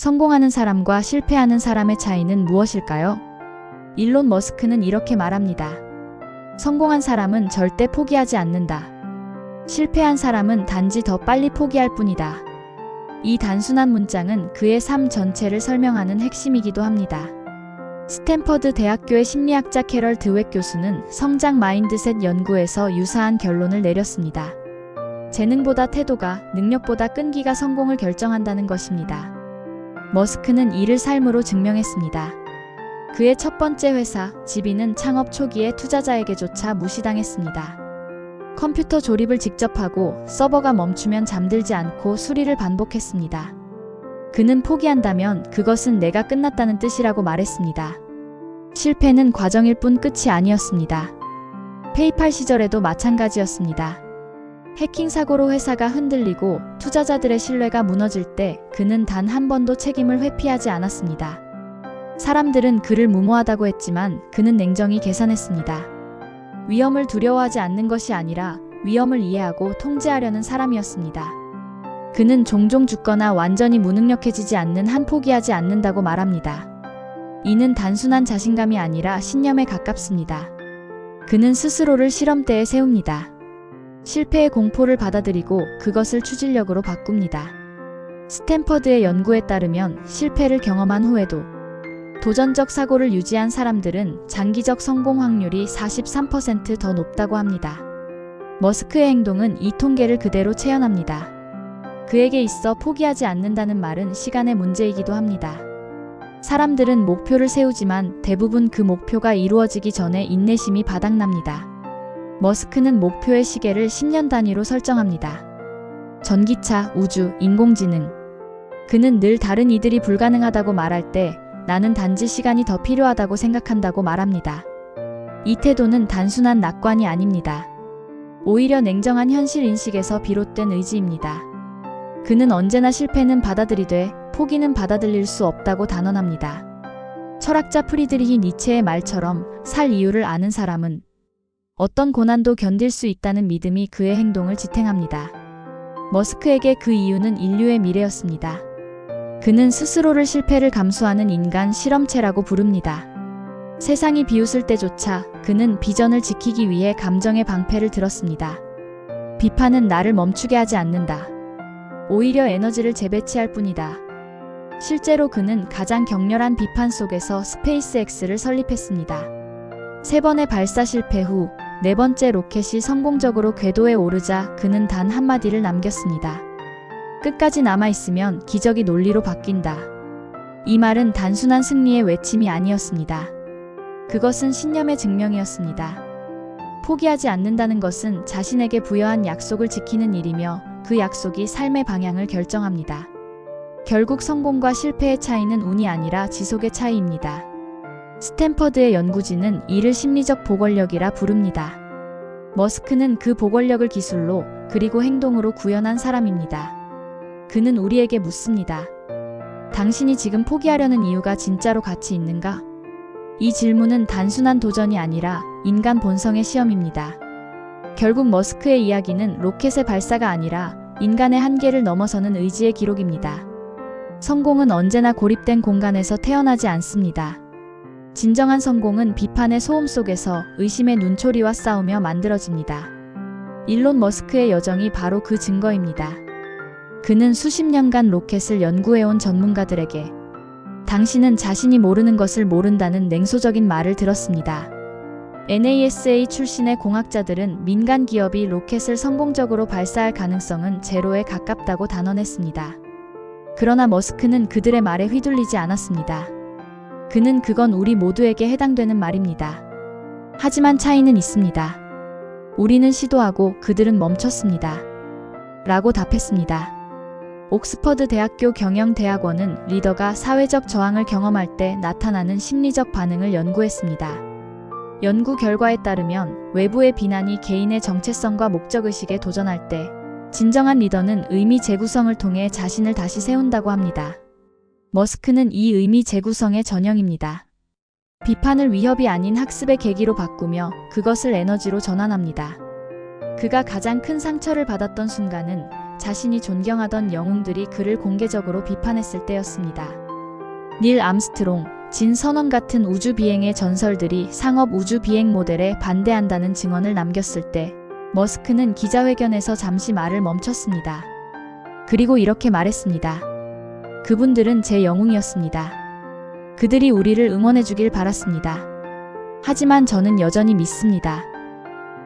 성공하는 사람과 실패하는 사람의 차이는 무엇일까요? 일론 머스크는 이렇게 말합니다. 성공한 사람은 절대 포기하지 않는다. 실패한 사람은 단지 더 빨리 포기할 뿐이다. 이 단순한 문장은 그의 삶 전체를 설명하는 핵심이기도 합니다. 스탠퍼드 대학교의 심리학자 캐럴 드웩 교수는 성장 마인드셋 연구에서 유사한 결론을 내렸습니다. 재능보다 태도가, 능력보다 끈기가 성공을 결정한다는 것입니다. 머스크는 이를 삶으로 증명했습니다. 그의 첫 번째 회사, 지비는 창업 초기에 투자자에게조차 무시당했습니다. 컴퓨터 조립을 직접 하고 서버가 멈추면 잠들지 않고 수리를 반복했습니다. 그는 포기한다면 그것은 내가 끝났다는 뜻이라고 말했습니다. 실패는 과정일 뿐 끝이 아니었습니다. 페이팔 시절에도 마찬가지였습니다. 해킹 사고로 회사가 흔들리고 투자자들의 신뢰가 무너질 때 그는 단 한 번도 책임을 회피하지 않았습니다. 사람들은 그를 무모하다고 했지만 그는 냉정히 계산했습니다. 위험을 두려워하지 않는 것이 아니라 위험을 이해하고 통제하려는 사람이었습니다. 그는 종종 죽거나 완전히 무능력해지지 않는 한 포기하지 않는다고 말합니다. 이는 단순한 자신감이 아니라 신념에 가깝습니다. 그는 스스로를 시험대에 세웁니다. 실패의 공포를 받아들이고 그것을 추진력으로 바꿉니다. 스탠퍼드의 연구에 따르면 실패를 경험한 후에도 도전적 사고를 유지한 사람들은 장기적 성공 확률이 43% 더 높다고 합니다. 머스크의 행동은 이 통계를 그대로 체현합니다. 그에게 있어 포기하지 않는다는 말은 시간의 문제이기도 합니다. 사람들은 목표를 세우지만 대부분 그 목표가 이루어지기 전에 인내심이 바닥납니다. 머스크는 목표의 시계를 10년 단위로 설정합니다. 전기차, 우주, 인공지능. 그는 늘 다른 이들이 불가능하다고 말할 때 나는 단지 시간이 더 필요하다고 생각한다고 말합니다. 이 태도는 단순한 낙관이 아닙니다. 오히려 냉정한 현실 인식에서 비롯된 의지입니다. 그는 언제나 실패는 받아들이되 포기는 받아들일 수 없다고 단언합니다. 철학자 프리드리히 니체의 말처럼 살 이유를 아는 사람은 어떤 고난도 견딜 수 있다는 믿음이 그의 행동을 지탱합니다. 머스크에게 그 이유는 인류의 미래였습니다. 그는 스스로를 실패를 감수하는 인간 실험체라고 부릅니다. 세상이 비웃을 때조차 그는 비전을 지키기 위해 감정의 방패를 들었습니다. 비판은 나를 멈추게 하지 않는다. 오히려 에너지를 재배치할 뿐이다. 실제로 그는 가장 격렬한 비판 속에서 스페이스X를 설립했습니다. 3번의 발사 실패 후 4번째 로켓이 성공적으로 궤도에 오르자 그는 단 한마디를 남겼습니다. 끝까지 남아있으면 기적이 논리로 바뀐다. 이 말은 단순한 승리의 외침이 아니었습니다. 그것은 신념의 증명이었습니다. 포기하지 않는다는 것은 자신에게 부여한 약속을 지키는 일이며 그 약속이 삶의 방향을 결정합니다. 결국 성공과 실패의 차이는 운이 아니라 지속의 차이입니다. 스탠퍼드의 연구진은 이를 심리적 보궐력이라 부릅니다. 머스크는 그 보궐력을 기술로 그리고 행동으로 구현한 사람입니다. 그는 우리에게 묻습니다. 당신이 지금 포기하려는 이유가 진짜로 가치 있는가? 이 질문은 단순한 도전이 아니라 인간 본성의 시험입니다. 결국 머스크의 이야기는 로켓의 발사가 아니라 인간의 한계를 넘어서는 의지의 기록입니다. 성공은 언제나 고립된 공간에서 태어나지 않습니다. 진정한 성공은 비판의 소음 속에서 의심의 눈초리와 싸우며 만들어집니다. 일론 머스크의 여정이 바로 그 증거입니다. 그는 수십 년간 로켓을 연구해온 전문가들에게 당신은 자신이 모르는 것을 모른다는 냉소적인 말을 들었습니다. NASA 출신의 공학자들은 민간 기업이 로켓을 성공적으로 발사할 가능성은 제로에 가깝다고 단언했습니다. 그러나 머스크는 그들의 말에 휘둘리지 않았습니다. 그는 그건 우리 모두에게 해당되는 말입니다. 하지만 차이는 있습니다. 우리는 시도하고 그들은 멈췄습니다. 라고 답했습니다. 옥스퍼드 대학교 경영대학원은 리더가 사회적 저항을 경험할 때 나타나는 심리적 반응을 연구했습니다. 연구 결과에 따르면 외부의 비난이 개인의 정체성과 목적의식에 도전할 때 진정한 리더는 의미 재구성을 통해 자신을 다시 세운다고 합니다. 머스크는 이 의미 재구성의 전형입니다. 비판을 위협이 아닌 학습의 계기로 바꾸며 그것을 에너지로 전환합니다. 그가 가장 큰 상처를 받았던 순간은 자신이 존경하던 영웅들이 그를 공개적으로 비판했을 때였습니다. 닐 암스트롱, 진 선원 같은 우주 비행의 전설들이 상업 우주 비행 모델에 반대한다는 증언을 남겼을 때 머스크는 기자회견에서 잠시 말을 멈췄습니다. 그리고 이렇게 말했습니다. 그분들은 제 영웅이었습니다. 그들이 우리를 응원해주길 바랐습니다. 하지만 저는 여전히 믿습니다.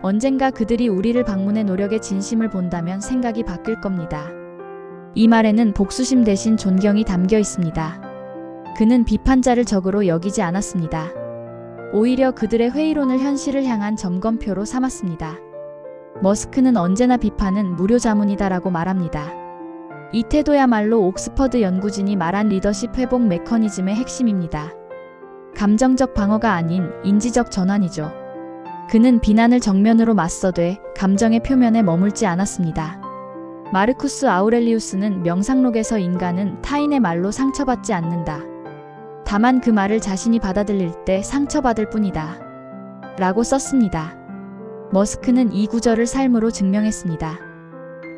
언젠가 그들이 우리를 방문해 노력의 진심을 본다면 생각이 바뀔 겁니다. 이 말에는 복수심 대신 존경이 담겨 있습니다. 그는 비판자를 적으로 여기지 않았습니다. 오히려 그들의 회의론을 현실을 향한 점검표로 삼았습니다. 머스크는 언제나 비판은 무료 자문이다라고 말합니다. 이 태도야말로 옥스퍼드 연구진이 말한 리더십 회복 메커니즘의 핵심입니다. 감정적 방어가 아닌 인지적 전환이죠. 그는 비난을 정면으로 맞서되 감정의 표면에 머물지 않았습니다. 마르쿠스 아우렐리우스는 명상록에서 인간은 타인의 말로 상처받지 않는다. 다만 그 말을 자신이 받아들일 때 상처받을 뿐이다. 라고 썼습니다. 머스크는 이 구절을 삶으로 증명했습니다.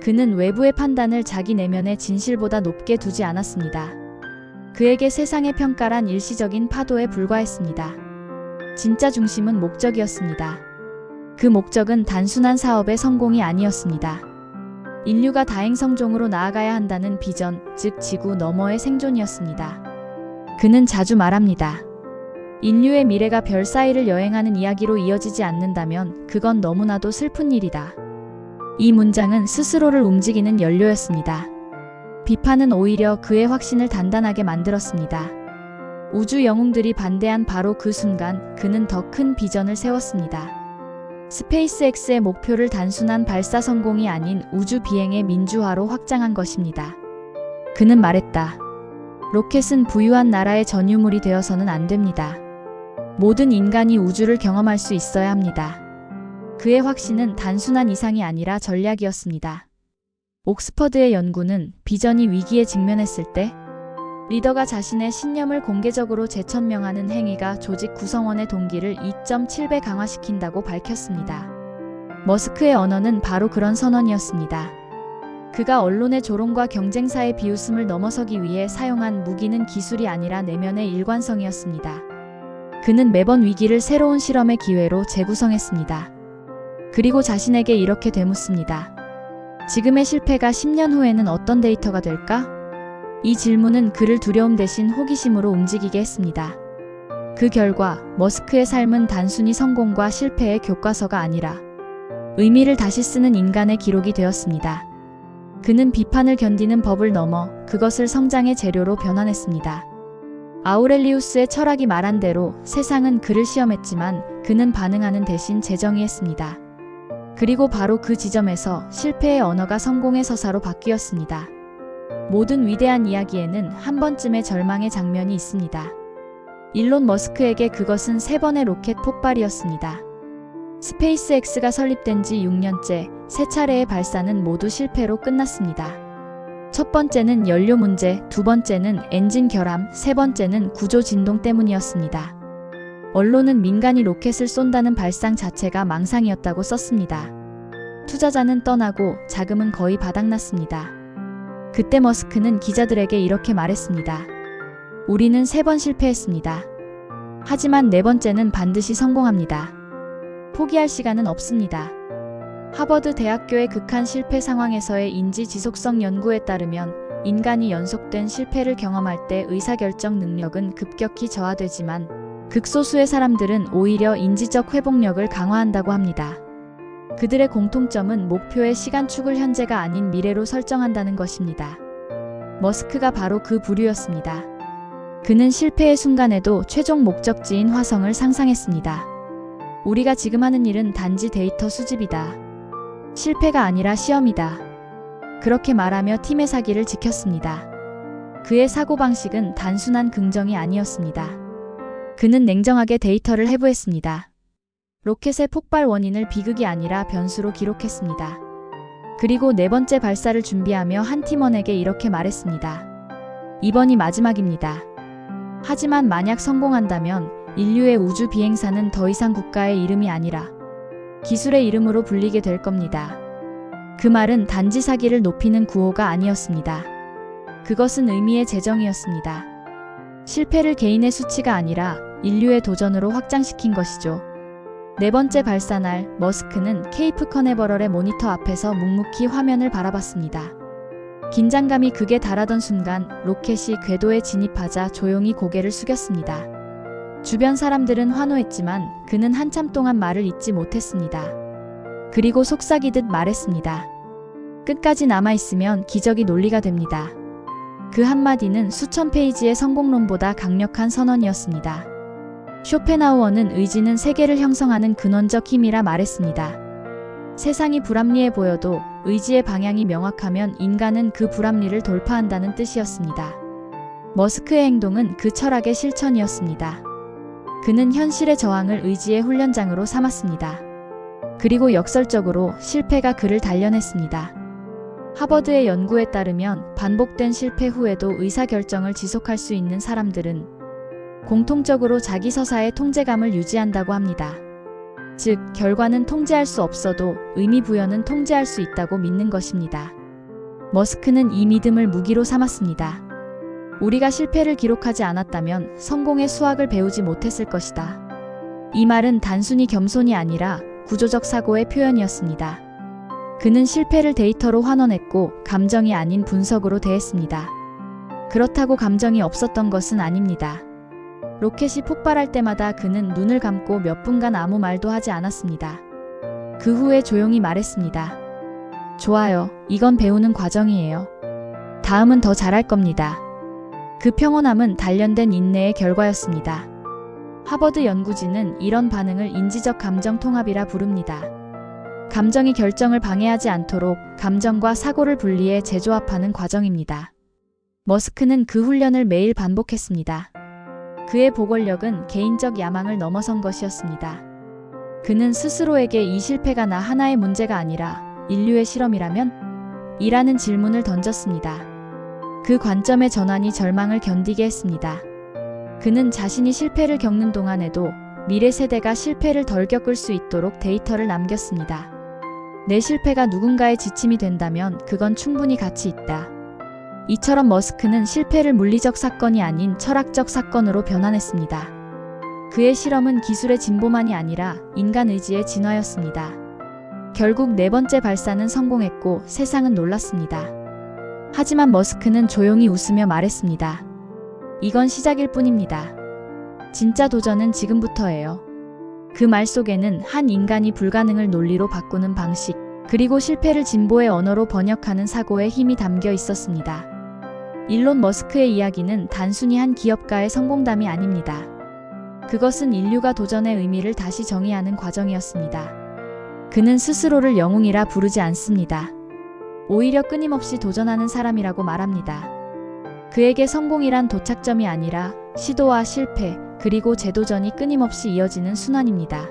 그는 외부의 판단을 자기 내면의 진실보다 높게 두지 않았습니다. 그에게 세상의 평가란 일시적인 파도에 불과했습니다. 진짜 중심은 목적이었습니다. 그 목적은 단순한 사업의 성공이 아니었습니다. 인류가 다행성종으로 나아가야 한다는 비전, 즉 지구 너머의 생존이었습니다. 그는 자주 말합니다. 인류의 미래가 별 사이를 여행하는 이야기로 이어지지 않는다면 그건 너무나도 슬픈 일이다. 이 문장은 스스로를 움직이는 연료였습니다. 비판은 오히려 그의 확신을 단단하게 만들었습니다. 우주 영웅들이 반대한 바로 그 순간 그는 더 큰 비전을 세웠습니다. 스페이스X의 목표를 단순한 발사 성공이 아닌 우주 비행의 민주화로 확장한 것입니다. 그는 말했다. 로켓은 부유한 나라의 전유물이 되어서는 안 됩니다. 모든 인간이 우주를 경험할 수 있어야 합니다. 그의 확신은 단순한 이상이 아니라 전략이었습니다. 옥스퍼드의 연구는 비전이 위기에 직면했을 때 리더가 자신의 신념을 공개적으로 재천명하는 행위가 조직 구성원의 동기를 2.7배 강화시킨다고 밝혔습니다. 머스크의 언어는 바로 그런 선언이었습니다. 그가 언론의 조롱과 경쟁사의 비웃음을 넘어서기 위해 사용한 무기는 기술이 아니라 내면의 일관성이었습니다. 그는 매번 위기를 새로운 실험의 기회로 재구성했습니다. 그리고 자신에게 이렇게 되묻습니다. 지금의 실패가 10년 후에는 어떤 데이터가 될까? 이 질문은 그를 두려움 대신 호기심으로 움직이게 했습니다. 그 결과 머스크의 삶은 단순히 성공과 실패의 교과서가 아니라 의미를 다시 쓰는 인간의 기록이 되었습니다. 그는 비판을 견디는 법을 넘어 그것을 성장의 재료로 변환했습니다. 아우렐리우스의 철학이 말한 대로 세상은 그를 시험했지만 그는 반응하는 대신 재정의했습니다. 그리고 바로 그 지점에서 실패의 언어가 성공의 서사로 바뀌었습니다. 모든 위대한 이야기에는 한 번쯤의 절망의 장면이 있습니다. 일론 머스크에게 그것은 3번의 로켓 폭발이었습니다. 스페이스X가 설립된 지 6년째 3차례의 발사는 모두 실패로 끝났습니다. 첫 번째는 연료 문제, 두 번째는 엔진 결함, 세 번째는 구조 진동 때문이었습니다. 언론은 민간이 로켓을 쏜다는 발상 자체가 망상이었다고 썼습니다. 투자자는 떠나고 자금은 거의 바닥났습니다. 그때 머스크는 기자들에게 이렇게 말했습니다. 우리는 3번 실패했습니다. 하지만 4번째는 반드시 성공합니다. 포기할 시간은 없습니다. 하버드 대학교의 극한 실패 상황에서의 인지 지속성 연구에 따르면 인간이 연속된 실패를 경험할 때 의사결정 능력은 급격히 저하되지만 극소수의 사람들은 오히려 인지적 회복력을 강화한다고 합니다. 그들의 공통점은 목표의 시간축을 현재가 아닌 미래로 설정한다는 것입니다. 머스크가 바로 그 부류였습니다. 그는 실패의 순간에도 최종 목적지인 화성을 상상했습니다. 우리가 지금 하는 일은 단지 데이터 수집이다. 실패가 아니라 시험이다. 그렇게 말하며 팀의 사기를 지켰습니다. 그의 사고방식은 단순한 긍정이 아니었습니다. 그는 냉정하게 데이터를 해부했습니다. 로켓의 폭발 원인을 비극이 아니라 변수로 기록했습니다. 그리고 4번째 발사를 준비하며 한 팀원에게 이렇게 말했습니다. 이번이 마지막입니다. 하지만 만약 성공한다면 인류의 우주 비행사는 더 이상 국가의 이름이 아니라 기술의 이름으로 불리게 될 겁니다. 그 말은 단지 사기를 높이는 구호가 아니었습니다. 그것은 의미의 재정이었습니다. 실패를 개인의 수치가 아니라 인류의 도전으로 확장시킨 것이죠. 네 번째 발사 날, 머스크는 케이프 커네버럴의 모니터 앞에서 묵묵히 화면을 바라봤습니다. 긴장감이 극에 달하던 순간 로켓이 궤도에 진입하자 조용히 고개를 숙였습니다. 주변 사람들은 환호했지만 그는 한참 동안 말을 잇지 못했습니다. 그리고 속삭이듯 말했습니다. 끝까지 남아있으면 기적이 논리가 됩니다. 그 한마디는 수천 페이지의 성공론보다 강력한 선언이었습니다. 쇼펜하우어는 의지는 세계를 형성하는 근원적 힘이라 말했습니다. 세상이 불합리해 보여도 의지의 방향이 명확하면 인간은 그 불합리를 돌파한다는 뜻이었습니다. 머스크의 행동은 그 철학의 실천이었습니다. 그는 현실의 저항을 의지의 훈련장으로 삼았습니다. 그리고 역설적으로 실패가 그를 단련했습니다. 하버드의 연구에 따르면 반복된 실패 후에도 의사결정을 지속할 수 있는 사람들은 공통적으로 자기 서사의 통제감을 유지한다고 합니다. 즉, 결과는 통제할 수 없어도 의미 부여는 통제할 수 있다고 믿는 것입니다. 머스크는 이 믿음을 무기로 삼았습니다. 우리가 실패를 기록하지 않았다면 성공의 수학을 배우지 못했을 것이다. 이 말은 단순히 겸손이 아니라 구조적 사고의 표현이었습니다. 그는 실패를 데이터로 환원했고 감정이 아닌 분석으로 대했습니다. 그렇다고 감정이 없었던 것은 아닙니다. 로켓이 폭발할 때마다 그는 눈을 감고 몇 분간 아무 말도 하지 않았습니다. 그 후에 조용히 말했습니다. 좋아요. 이건 배우는 과정이에요. 다음은 더 잘할 겁니다. 그 평온함은 단련된 인내의 결과였습니다. 하버드 연구진은 이런 반응을 인지적 감정 통합이라 부릅니다. 감정이 결정을 방해하지 않도록 감정과 사고를 분리해 재조합하는 과정입니다. 머스크는 그 훈련을 매일 반복했습니다. 그의 보궐력은 개인적 야망을 넘어선 것이었습니다. 그는 스스로에게 이 실패가 나 하나의 문제가 아니라 인류의 실험이라면? 이라는 질문을 던졌습니다. 그 관점의 전환이 절망을 견디게 했습니다. 그는 자신이 실패를 겪는 동안에도 미래 세대가 실패를 덜 겪을 수 있도록 데이터를 남겼습니다. 내 실패가 누군가의 지침이 된다면 그건 충분히 가치 있다. 이처럼 머스크는 실패를 물리적 사건이 아닌 철학적 사건으로 변환했습니다. 그의 실험은 기술의 진보만이 아니라 인간 의지의 진화였습니다. 결국 네 번째 발사는 성공했고 세상은 놀랐습니다. 하지만 머스크는 조용히 웃으며 말했습니다. 이건 시작일 뿐입니다. 진짜 도전은 지금부터예요. 그 말 속에는 한 인간이 불가능을 논리로 바꾸는 방식, 그리고 실패를 진보의 언어로 번역하는 사고의 힘이 담겨 있었습니다. 일론 머스크의 이야기는 단순히 한 기업가의 성공담이 아닙니다. 그것은 인류가 도전의 의미를 다시 정의하는 과정이었습니다. 그는 스스로를 영웅이라 부르지 않습니다. 오히려 끊임없이 도전하는 사람이라고 말합니다. 그에게 성공이란 도착점이 아니라 시도와 실패, 그리고 재도전이 끊임없이 이어지는 순환입니다.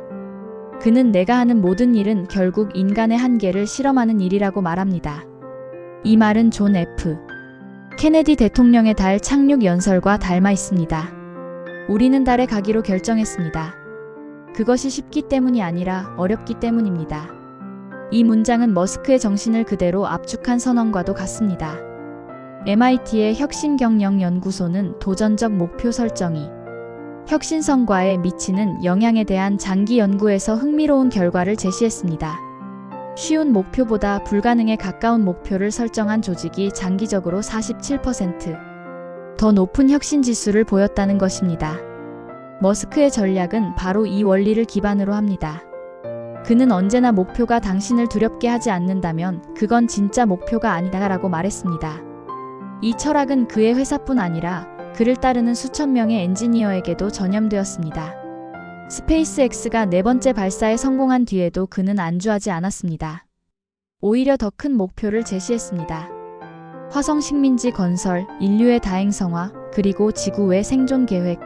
그는 내가 하는 모든 일은 결국 인간의 한계를 실험하는 일이라고 말합니다. 이 말은 존 F. 케네디 대통령의 달 착륙 연설과 닮아 있습니다. 우리는 달에 가기로 결정했습니다. 그것이 쉽기 때문이 아니라 어렵기 때문입니다. 이 문장은 머스크의 정신을 그대로 압축한 선언과도 같습니다. MIT의 혁신경영연구소는 도전적 목표 설정이 혁신성과에 미치는 영향에 대한 장기 연구에서 흥미로운 결과를 제시했습니다. 쉬운 목표보다 불가능에 가까운 목표를 설정한 조직이 장기적으로 47% 더 높은 혁신 지수를 보였다는 것입니다. 머스크의 전략은 바로 이 원리를 기반으로 합니다. 그는 언제나 목표가 당신을 두렵게 하지 않는다면 그건 진짜 목표가 아니다라고 말했습니다. 이 철학은 그의 회사뿐 아니라 그를 따르는 수천 명의 엔지니어에게도 전염되었습니다. 스페이스X가 네 번째 발사에 성공한 뒤에도 그는 안주하지 않았습니다. 오히려 더 큰 목표를 제시했습니다. 화성 식민지 건설, 인류의 다행성화, 그리고 지구의 생존 계획.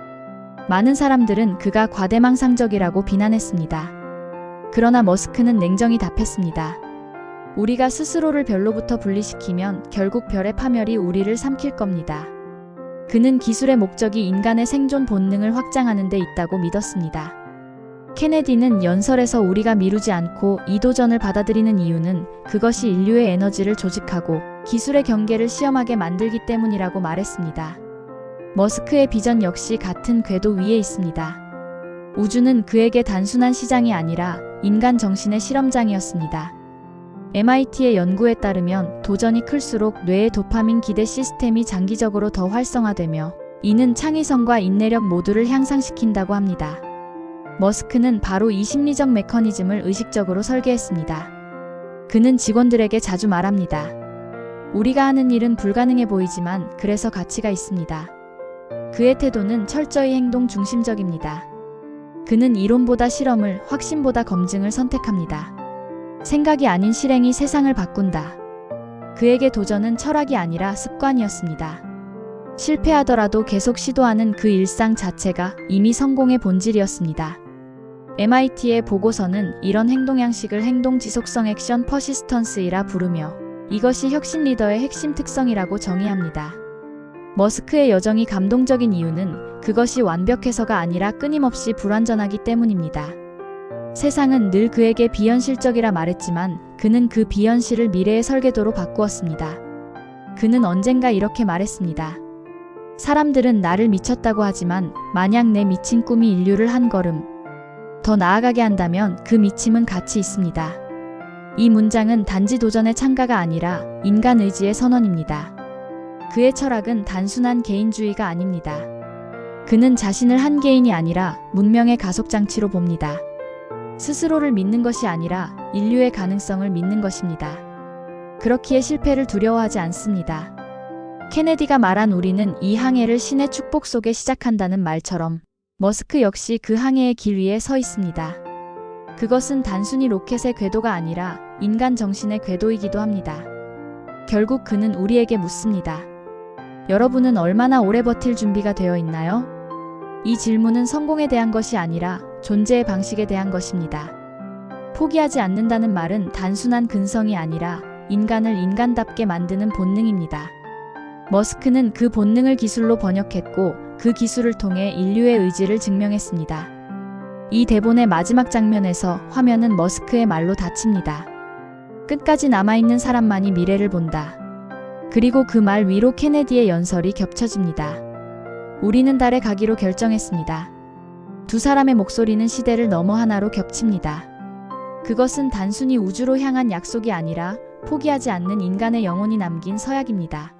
많은 사람들은 그가 과대망상적이라고 비난했습니다. 그러나 머스크는 냉정히 답했습니다. 우리가 스스로를 별로부터 분리시키면 결국 별의 파멸이 우리를 삼킬 겁니다. 그는 기술의 목적이 인간의 생존 본능을 확장하는 데 있다고 믿었습니다. 케네디는 연설에서 우리가 미루지 않고 이 도전을 받아들이는 이유는 그것이 인류의 에너지를 조직하고 기술의 경계를 시험하게 만들기 때문이라고 말했습니다. 머스크의 비전 역시 같은 궤도 위에 있습니다. 우주는 그에게 단순한 시장이 아니라 인간 정신의 실험장이었습니다. MIT의 연구에 따르면 도전이 클수록 뇌의 도파민 기대 시스템이 장기적으로 더 활성화되며 이는 창의성과 인내력 모두를 향상시킨다고 합니다. 머스크는 바로 이 심리적 메커니즘을 의식적으로 설계했습니다. 그는 직원들에게 자주 말합니다. 우리가 하는 일은 불가능해 보이지만 그래서 가치가 있습니다. 그의 태도는 철저히 행동 중심적입니다. 그는 이론보다 실험을, 확신보다 검증을 선택합니다. 생각이 아닌 실행이 세상을 바꾼다. 그에게 도전은 철학이 아니라 습관이었습니다. 실패하더라도 계속 시도하는 그 일상 자체가 이미 성공의 본질이었습니다. MIT의 보고서는 이런 행동 양식을 행동 지속성 액션 퍼시스턴스이라 부르며 이것이 혁신 리더의 핵심 특성이라고 정의합니다. 머스크의 여정이 감동적인 이유는 그것이 완벽해서가 아니라 끊임없이 불완전하기 때문입니다. 세상은 늘 그에게 비현실적이라 말했지만 그는 그 비현실을 미래의 설계도로 바꾸었습니다. 그는 언젠가 이렇게 말했습니다. 사람들은 나를 미쳤다고 하지만 만약 내 미친 꿈이 인류를 한 걸음 더 나아가게 한다면 그 미침은 가치 있습니다. 이 문장은 단지 도전의 찬가가 아니라 인간 의지의 선언입니다. 그의 철학은 단순한 개인주의가 아닙니다. 그는 자신을 한 개인이 아니라 문명의 가속장치로 봅니다. 스스로를 믿는 것이 아니라 인류의 가능성을 믿는 것입니다. 그렇기에 실패를 두려워하지 않습니다. 케네디가 말한 우리는 이 항해를 신의 축복 속에 시작한다는 말처럼 머스크 역시 그 항해의 길 위에 서 있습니다. 그것은 단순히 로켓의 궤도가 아니라 인간 정신의 궤도이기도 합니다. 결국 그는 우리에게 묻습니다. 여러분은 얼마나 오래 버틸 준비가 되어 있나요? 이 질문은 성공에 대한 것이 아니라 존재의 방식에 대한 것입니다. 포기하지 않는다는 말은 단순한 근성이 아니라 인간을 인간답게 만드는 본능입니다. 머스크는 그 본능을 기술로 번역했고 그 기술을 통해 인류의 의지를 증명했습니다. 이 대본의 마지막 장면에서 화면은 머스크의 말로 닫힙니다. 끝까지 남아있는 사람만이 미래를 본다. 그리고 그 말 위로 케네디의 연설이 겹쳐집니다. 우리는 달에 가기로 결정했습니다. 두 사람의 목소리는 시대를 넘어 하나로 겹칩니다. 그것은 단순히 우주로 향한 약속이 아니라 포기하지 않는 인간의 영혼이 남긴 서약입니다.